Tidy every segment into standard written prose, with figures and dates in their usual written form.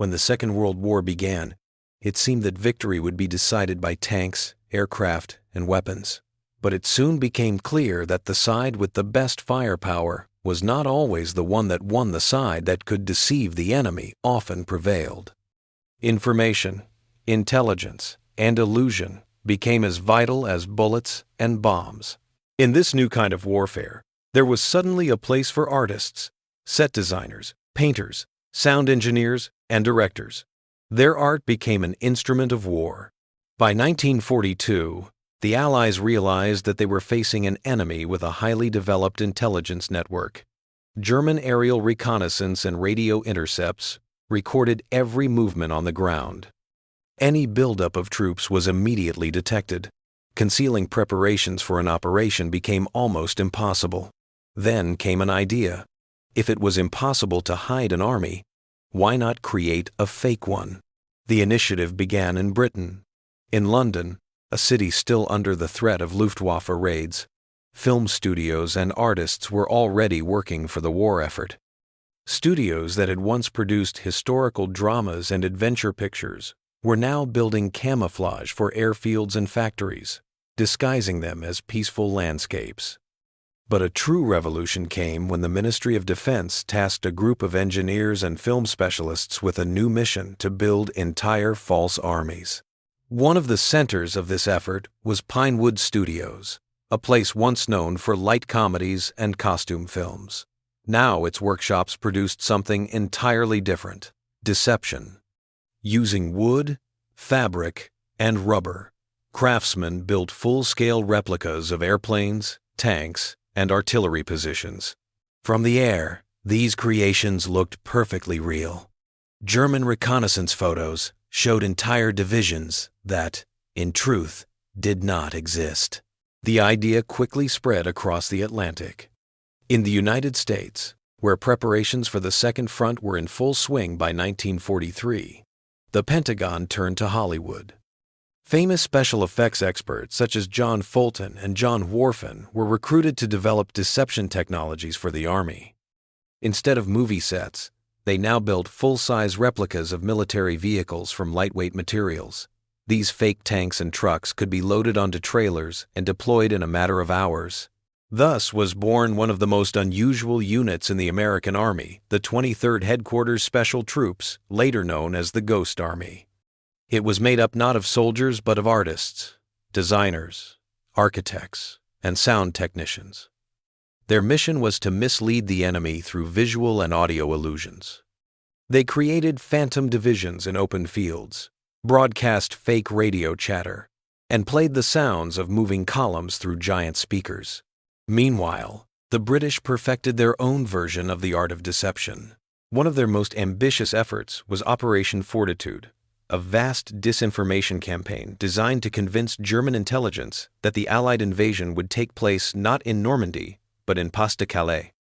When the Second World War began, it seemed that victory would be decided by tanks, aircraft, and weapons. But it soon became clear that the side with the best firepower was not always the one that won. The side that could deceive the enemy often prevailed. Information, intelligence, and illusion became as vital as bullets and bombs. In this new kind of warfare, there was suddenly a place for artists, set designers, painters, sound engineers, and directors. Their art became an instrument of war. By 1942, the Allies realized that they were facing an enemy with a highly developed intelligence network. German aerial reconnaissance and radio intercepts recorded every movement on the ground. Any buildup of troops was immediately detected. Concealing preparations for an operation became almost impossible. Then came an idea. If it was impossible to hide an army, why not create a fake one? The initiative began in Britain. In London, a city still under the threat of Luftwaffe raids, film studios and artists were already working for the war effort. Studios that had once produced historical dramas and adventure pictures were now building camouflage for airfields and factories, disguising them as peaceful landscapes. But a true revolution came when the Ministry of Defense tasked a group of engineers and film specialists with a new mission to build entire false armies. One of the centers of this effort was Pinewood Studios, a place once known for light comedies and costume films. Now its workshops produced something entirely different: deception. Using wood, fabric, and rubber, craftsmen built full-scale replicas of airplanes, tanks, and artillery positions. From the air, these creations looked perfectly real. German reconnaissance photos showed entire divisions that, in truth, did not exist. The idea quickly spread across the Atlantic. In the United States, where preparations for the Second Front were in full swing by 1943, the Pentagon turned to Hollywood. Famous special effects experts such as John Fulton and John Warfen were recruited to develop deception technologies for the Army. Instead of movie sets, they now built full-size replicas of military vehicles from lightweight materials. These fake tanks and trucks could be loaded onto trailers and deployed in a matter of hours. Thus was born one of the most unusual units in the American Army, the 23rd Headquarters Special Troops, later known as the Ghost Army. It was made up not of soldiers but of artists, designers, architects, and sound technicians. Their mission was to mislead the enemy through visual and audio illusions. They created phantom divisions in open fields, broadcast fake radio chatter, and played the sounds of moving columns through giant speakers. Meanwhile, the British perfected their own version of the art of deception. One of their most ambitious efforts was Operation Fortitude, a vast disinformation campaign designed to convince German intelligence that the Allied invasion would take place not in Normandy, but in Pas-de-Calais.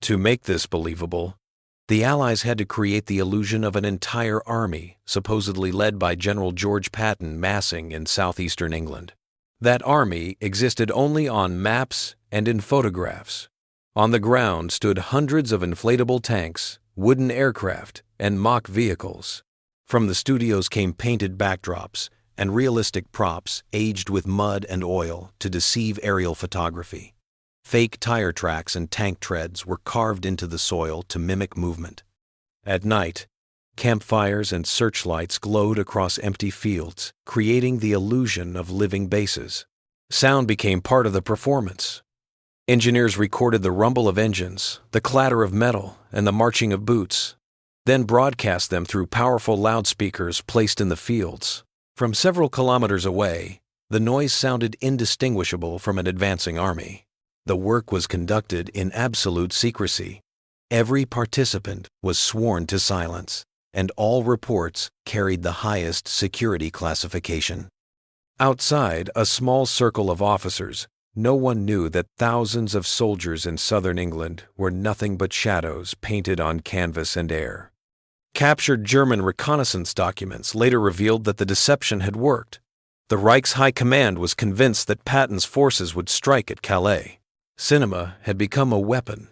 To make this believable, the Allies had to create the illusion of an entire army, supposedly led by General George Patton, massing in southeastern England. That army existed only on maps and in photographs. On the ground stood hundreds of inflatable tanks, wooden aircraft, and mock vehicles. From the studios came painted backdrops and realistic props aged with mud and oil to deceive aerial photography. Fake tire tracks and tank treads were carved into the soil to mimic movement. At night, campfires and searchlights glowed across empty fields, creating the illusion of living bases. Sound became part of the performance. Engineers recorded the rumble of engines, the clatter of metal, and the marching of boots, then broadcast them through powerful loudspeakers placed in the fields. From several kilometers away, the noise sounded indistinguishable from an advancing army. The work was conducted in absolute secrecy. Every participant was sworn to silence, and all reports carried the highest security classification. Outside a small circle of officers, no one knew that thousands of soldiers in southern England were nothing but shadows painted on canvas and air. Captured German reconnaissance documents later revealed that the deception had worked. The Reich's high command was convinced that Patton's forces would strike at Calais. Cinema had become a weapon.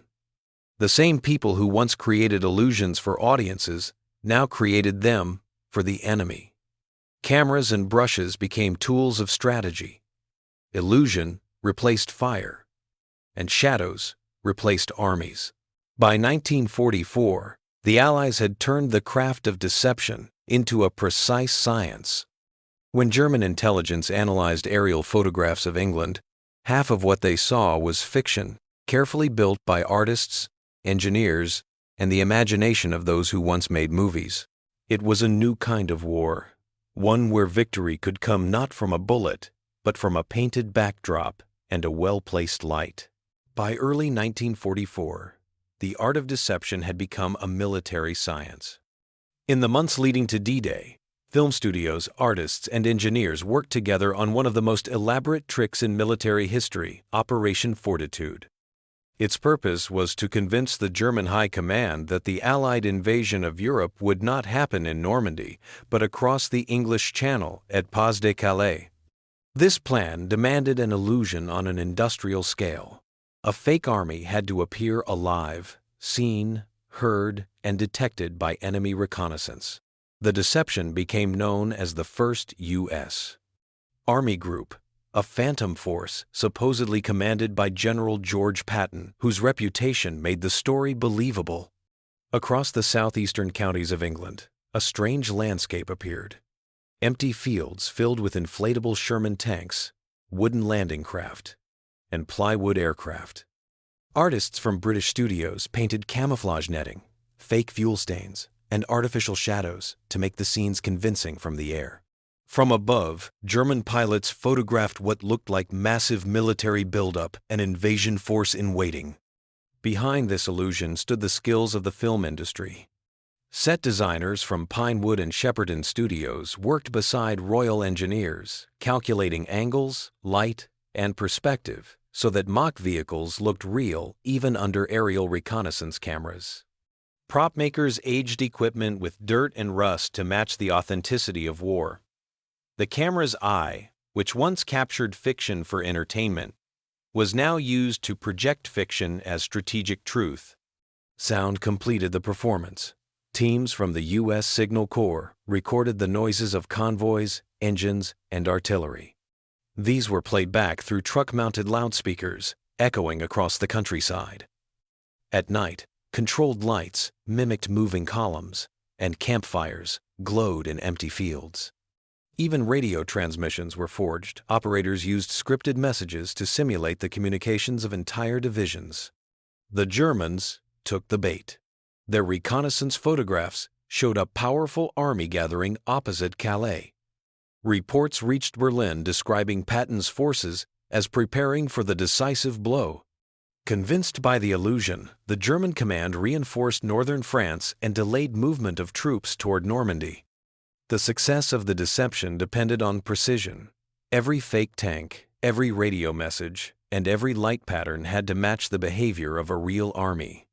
The same people who once created illusions for audiences now created them for the enemy. Cameras and brushes became tools of strategy. Illusion replaced fire, and shadows replaced armies. By 1944, the Allies had turned the craft of deception into a precise science. When German intelligence analyzed aerial photographs of England, half of what they saw was fiction, carefully built by artists, engineers, and the imagination of those who once made movies. It was a new kind of war, one where victory could come not from a bullet, but from a painted backdrop and a well-placed light. By early 1944, the art of deception had become a military science. In the months leading to D-Day, film studios, artists, and engineers worked together on one of the most elaborate tricks in military history, Operation Fortitude. Its purpose was to convince the German High Command that the Allied invasion of Europe would not happen in Normandy, but across the English Channel at Pas-de-Calais. This plan demanded an illusion on an industrial scale. A fake army had to appear alive, seen, heard, and detected by enemy reconnaissance. The deception became known as the First U.S. Army Group, a phantom force supposedly commanded by General George Patton, whose reputation made the story believable. Across the southeastern counties of England, a strange landscape appeared. Empty fields filled with inflatable Sherman tanks, wooden landing craft, and plywood aircraft. Artists from British studios painted camouflage netting, fake fuel stains, and artificial shadows to make the scenes convincing from the air. From above, German pilots photographed what looked like massive military buildup, an invasion force in waiting. Behind this illusion stood the skills of the film industry. Set designers from Pinewood and Shepperton Studios worked beside Royal engineers, calculating angles, light, and perspective so that mock vehicles looked real even under aerial reconnaissance cameras. Prop makers aged equipment with dirt and rust to match the authenticity of war. The camera's eye, which once captured fiction for entertainment, was now used to project fiction as strategic truth. Sound completed the performance. Teams from the U.S. Signal Corps recorded the noises of convoys, engines, and artillery. These were played back through truck-mounted loudspeakers, echoing across the countryside. At night, controlled lights mimicked moving columns, and campfires glowed in empty fields. Even radio transmissions were forged. Operators used scripted messages to simulate the communications of entire divisions. The Germans took the bait. Their reconnaissance photographs showed a powerful army gathering opposite Calais. Reports reached Berlin describing Patton's forces as preparing for the decisive blow. Convinced by the illusion, the German command reinforced northern France and delayed movement of troops toward Normandy. The success of the deception depended on precision. Every fake tank, every radio message, and every light pattern had to match the behavior of a real army.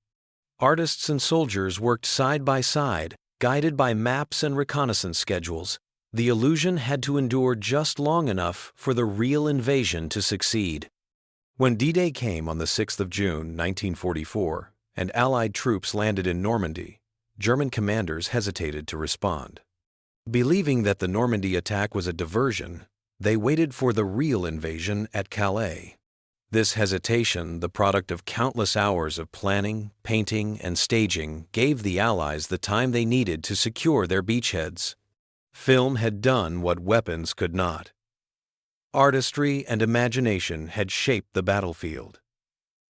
Artists and soldiers worked side by side, guided by maps and reconnaissance schedules. The illusion had to endure just long enough for the real invasion to succeed. When D-Day came on the 6th of June, 1944, and Allied troops landed in Normandy, German commanders hesitated to respond. Believing that the Normandy attack was a diversion, they waited for the real invasion at Calais. This hesitation, the product of countless hours of planning, painting, and staging, gave the Allies the time they needed to secure their beachheads. Film had done what weapons could not. Artistry and imagination had shaped the battlefield.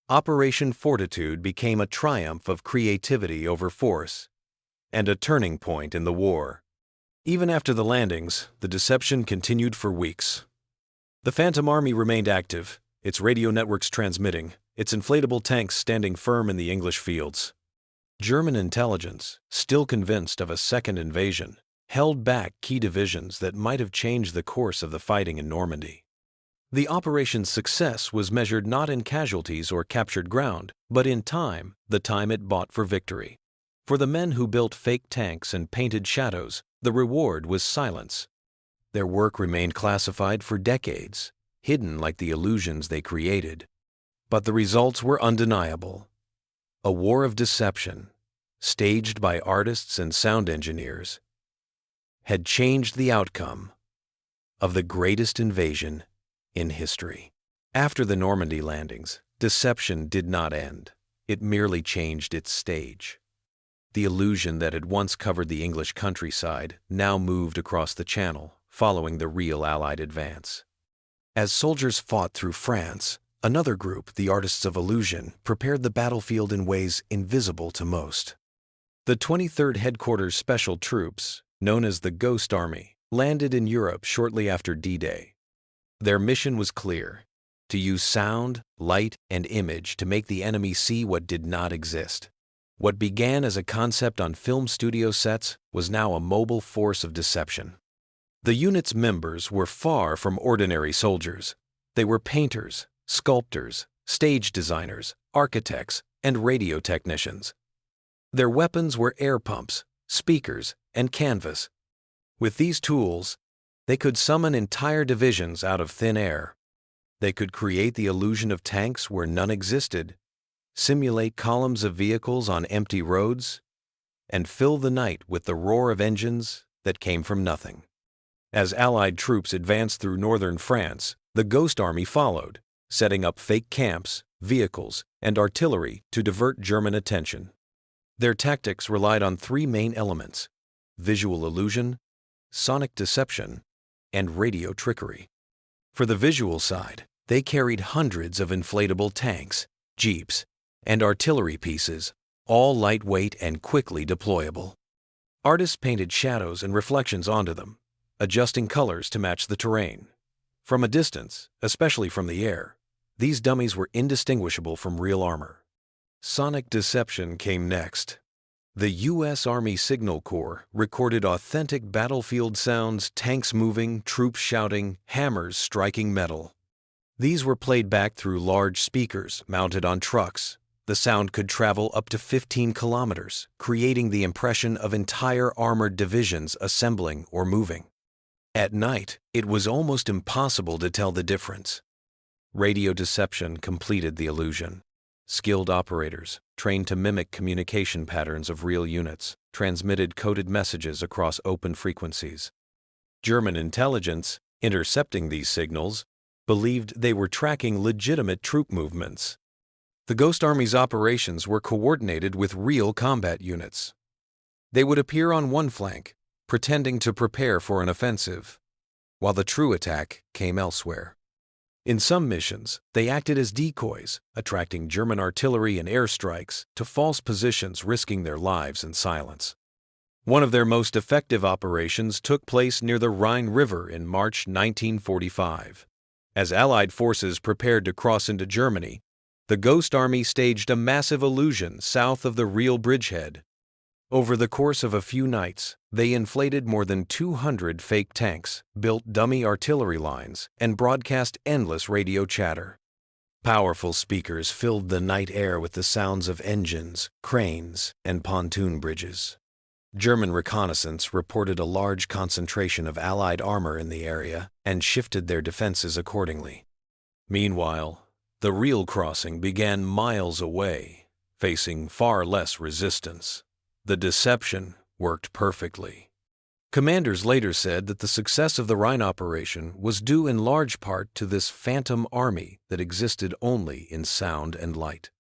Operation Fortitude became a triumph of creativity over force, and a turning point in the war. Even after the landings, the deception continued for weeks. The Phantom Army remained active, its radio networks transmitting, its inflatable tanks standing firm in the English fields. German intelligence, still convinced of a second invasion, held back key divisions that might have changed the course of the fighting in Normandy. The operation's success was measured not in casualties or captured ground, but in time, the time it bought for victory. For the men who built fake tanks and painted shadows, the reward was silence. Their work remained classified for decades, hidden like the illusions they created. But the results were undeniable. A war of deception, staged by artists and sound engineers, had changed the outcome of the greatest invasion in history. After the Normandy landings, deception did not end. It merely changed its stage. The illusion that had once covered the English countryside now moved across the Channel, following the real Allied advance. As soldiers fought through France, another group, the artists of illusion, prepared the battlefield in ways invisible to most. The 23rd Headquarters Special Troops, known as the Ghost Army, landed in Europe shortly after D-Day. Their mission was clear: to use sound, light, and image to make the enemy see what did not exist. What began as a concept on film studio sets was now a mobile force of deception. The unit's members were far from ordinary soldiers. They were painters, sculptors, stage designers, architects, and radio technicians. Their weapons were air pumps, speakers, and canvas. With these tools, they could summon entire divisions out of thin air. They could create the illusion of tanks where none existed, simulate columns of vehicles on empty roads, and fill the night with the roar of engines that came from nothing. As Allied troops advanced through northern France, the Ghost Army followed, setting up fake camps, vehicles, and artillery to divert German attention. Their tactics relied on three main elements: visual illusion, sonic deception, and radio trickery. For the visual side, they carried hundreds of inflatable tanks, jeeps, and artillery pieces, all lightweight and quickly deployable. Artists painted shadows and reflections onto them, adjusting colors to match the terrain. From a distance, especially from the air, these dummies were indistinguishable from real armor. Sonic deception came next. The U.S. Army Signal Corps recorded authentic battlefield sounds: tanks moving, troops shouting, hammers striking metal. These were played back through large speakers mounted on trucks. The sound could travel up to 15 kilometers, creating the impression of entire armored divisions assembling or moving. At night, it was almost impossible to tell the difference. Radio deception completed the illusion. Skilled operators, trained to mimic communication patterns of real units, transmitted coded messages across open frequencies. German intelligence, intercepting these signals, believed they were tracking legitimate troop movements. The Ghost Army's operations were coordinated with real combat units. They would appear on one flank, pretending to prepare for an offensive, while the true attack came elsewhere. In some missions, they acted as decoys, attracting German artillery and airstrikes to false positions, risking their lives in silence. One of their most effective operations took place near the Rhine River in March 1945. As Allied forces prepared to cross into Germany, the Ghost Army staged a massive illusion south of the real bridgehead. Over the course of a few nights, they inflated more than 200 fake tanks, built dummy artillery lines, and broadcast endless radio chatter. Powerful speakers filled the night air with the sounds of engines, cranes, and pontoon bridges. German reconnaissance reported a large concentration of Allied armor in the area and shifted their defenses accordingly. Meanwhile, the real crossing began miles away, facing far less resistance. The deception worked perfectly. Commanders later said that the success of the Rhine operation was due in large part to this phantom army that existed only in sound and light.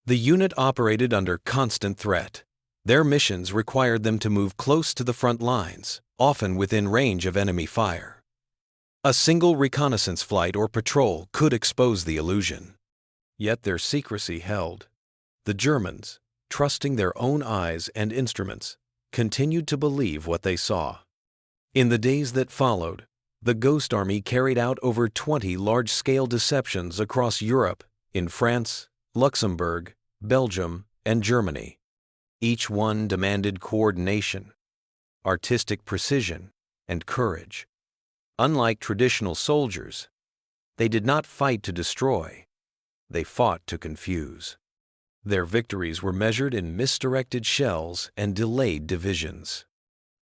The unit operated under constant threat. Their missions required them to move close to the front lines, often within range of enemy fire. A single reconnaissance flight or patrol could expose the illusion. Yet their secrecy held. The Germans, trusting their own eyes and instruments, continued to believe what they saw. In the days that followed, the Ghost Army carried out over 20 large-scale deceptions across Europe, in France, Luxembourg, Belgium, and Germany. Each one demanded coordination, artistic precision, and courage. Unlike traditional soldiers, they did not fight to destroy. They fought to confuse. Their victories were measured in misdirected shells and delayed divisions.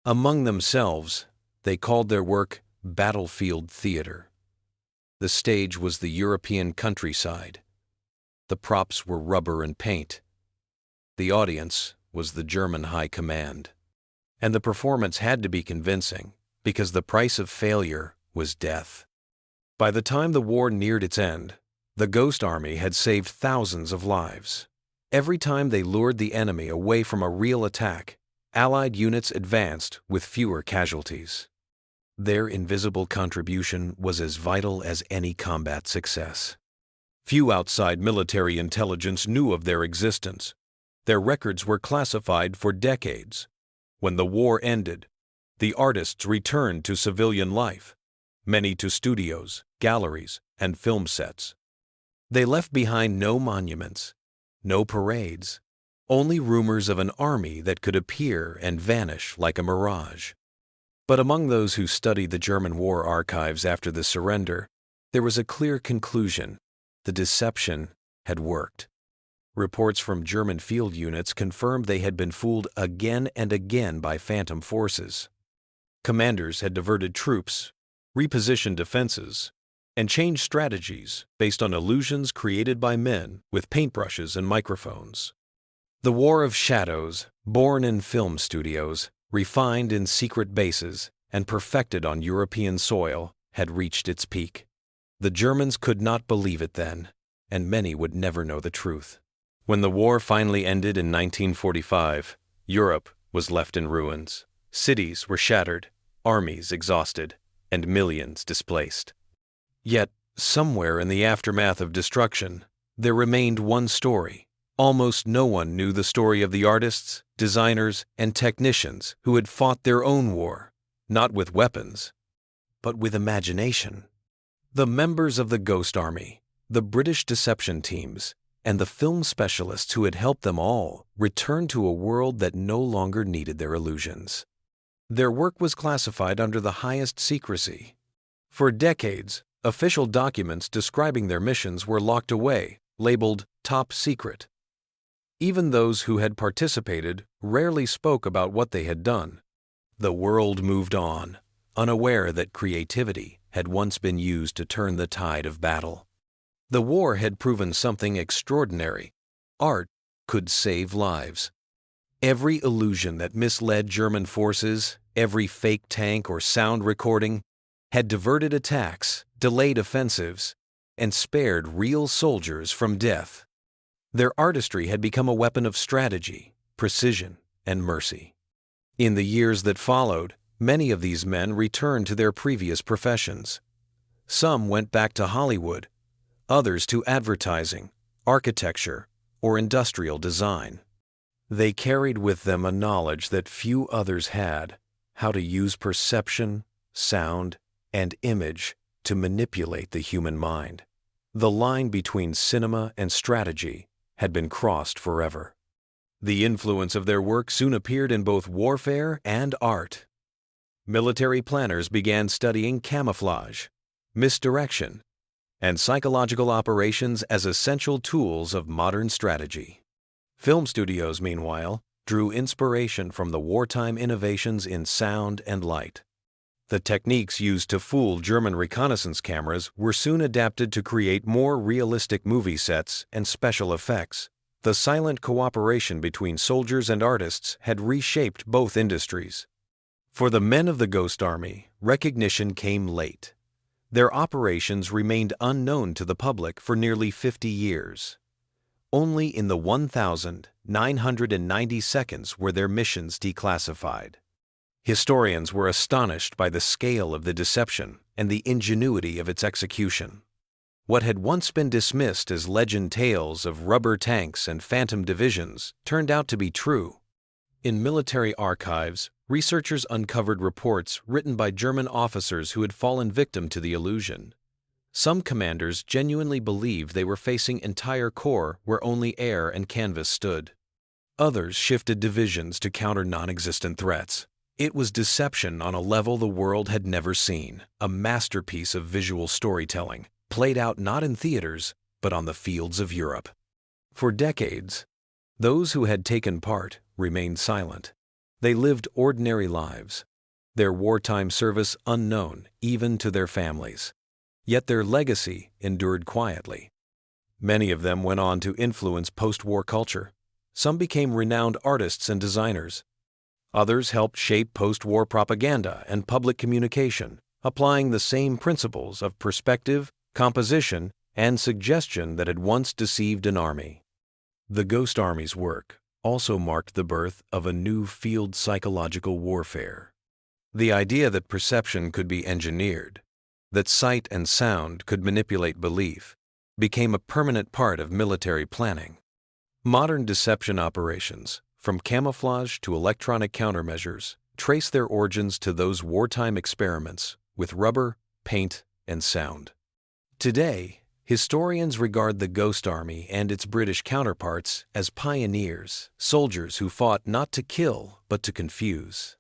Among themselves, they called their work battlefield theater. The stage was the European countryside. The props were rubber and paint. The audience was the German High Command. And the performance had to be convincing, because the price of failure was death. By the time the war neared its end, the Ghost Army had saved thousands of lives. Every time they lured the enemy away from a real attack, Allied units advanced with fewer casualties. Their invisible contribution was as vital as any combat success. Few outside military intelligence knew of their existence. Their records were classified for decades. When the war ended, the artists returned to civilian life, many to studios, galleries, and film sets. They left behind no monuments, no parades, only rumors of an army that could appear and vanish like a mirage. But among those who studied the German war archives after the surrender, there was a clear conclusion: the deception had worked. Reports from German field units confirmed they had been fooled again and again by phantom forces. Commanders had diverted troops, repositioned defenses, and changed strategies based on illusions created by men with paintbrushes and microphones. The war of shadows, born in film studios, refined in secret bases, and perfected on European soil, had reached its peak. The Germans could not believe it then, and many would never know the truth. When the war finally ended in 1945, Europe was left in ruins. Cities were shattered, armies exhausted, and millions displaced. Yet, somewhere in the aftermath of destruction, there remained one story. Almost no one knew the story of the artists, designers, and technicians who had fought their own war, not with weapons, but with imagination. The members of the Ghost Army, the British deception teams, and the film specialists who had helped them all returned to a world that no longer needed their illusions. Their work was classified under the highest secrecy. For decades, official documents describing their missions were locked away, labeled top secret. Even those who had participated rarely spoke about what they had done. The world moved on, unaware that creativity had once been used to turn the tide of battle. The war had proven something extraordinary. Art could save lives. Every illusion that misled German forces, every fake tank or sound recording, had diverted attacks, delayed offensives, and spared real soldiers from death. Their artistry had become a weapon of strategy, precision, and mercy. In the years that followed, many of these men returned to their previous professions. Some went back to Hollywood, others to advertising, architecture, or industrial design. They carried with them a knowledge that few others had: how to use perception, sound, and image to manipulate the human mind. The line between cinema and strategy had been crossed forever. The influence of their work soon appeared in both warfare and art. Military planners began studying camouflage, misdirection, and psychological operations as essential tools of modern strategy. Film studios, meanwhile, drew inspiration from the wartime innovations in sound and light. The techniques used to fool German reconnaissance cameras were soon adapted to create more realistic movie sets and special effects. The silent cooperation between soldiers and artists had reshaped both industries. For the men of the Ghost Army, recognition came late. Their operations remained unknown to the public for nearly 50 years. Only in the 1,990 seconds were their missions declassified. Historians were astonished by the scale of the deception and the ingenuity of its execution. What had once been dismissed as legend tales of rubber tanks and phantom divisions turned out to be true. In military archives, researchers uncovered reports written by German officers who had fallen victim to the illusion. Some commanders genuinely believed they were facing entire corps where only air and canvas stood. Others shifted divisions to counter non-existent threats. It was deception on a level the world had never seen, a masterpiece of visual storytelling, played out not in theaters, but on the fields of Europe. For decades, those who had taken part remained silent. They lived ordinary lives, their wartime service unknown even to their families. Yet their legacy endured quietly. Many of them went on to influence post-war culture. Some became renowned artists and designers. Others helped shape post-war propaganda and public communication, applying the same principles of perspective, composition, and suggestion that had once deceived an army. The Ghost Army's work also marked the birth of a new field: psychological warfare. The idea that perception could be engineered, that sight and sound could manipulate belief, became a permanent part of military planning. Modern deception operations, from camouflage to electronic countermeasures, trace their origins to those wartime experiments with rubber, paint, and sound. Today, historians regard the Ghost Army and its British counterparts as pioneers, soldiers who fought not to kill but to confuse.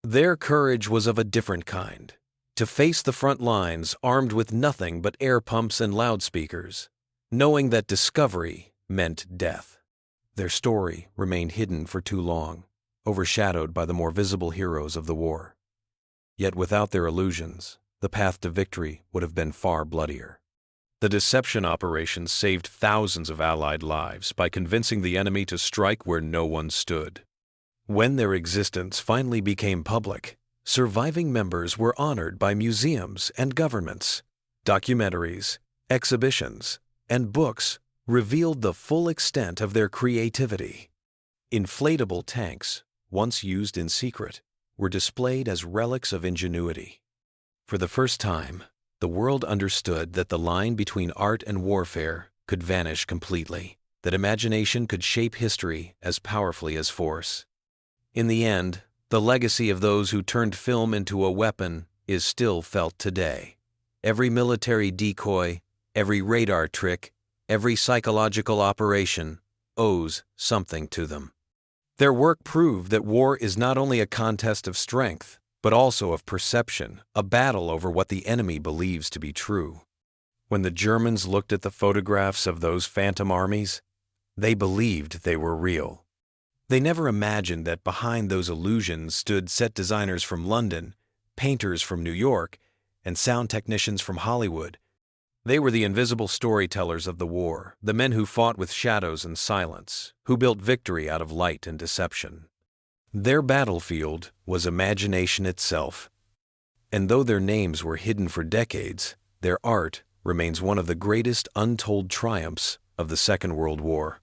Their courage was of a different kind: to face the front lines armed with nothing but air pumps and loudspeakers, knowing that discovery meant death. Their story remained hidden for too long, overshadowed by the more visible heroes of the war. Yet without their illusions, the path to victory would have been far bloodier. The deception operations saved thousands of Allied lives by convincing the enemy to strike where no one stood. When their existence finally became public, surviving members were honored by museums and governments. Documentaries, exhibitions, and books revealed the full extent of their creativity. Inflatable tanks, once used in secret, were displayed as relics of ingenuity. For the first time, the world understood that the line between art and warfare could vanish completely, that imagination could shape history as powerfully as force. In the end, the legacy of those who turned film into a weapon is still felt today. Every military decoy, every radar trick, every psychological operation owes something to them. Their work proved that war is not only a contest of strength, but also of perception, a battle over what the enemy believes to be true. When the Germans looked at the photographs of those phantom armies, they believed they were real. They never imagined that behind those illusions stood set designers from London, painters from New York, and sound technicians from Hollywood. They were the invisible storytellers of the war, the men who fought with shadows and silence, who built victory out of light and deception. Their battlefield was imagination itself. And though their names were hidden for decades, their art remains one of the greatest untold triumphs of the Second World War.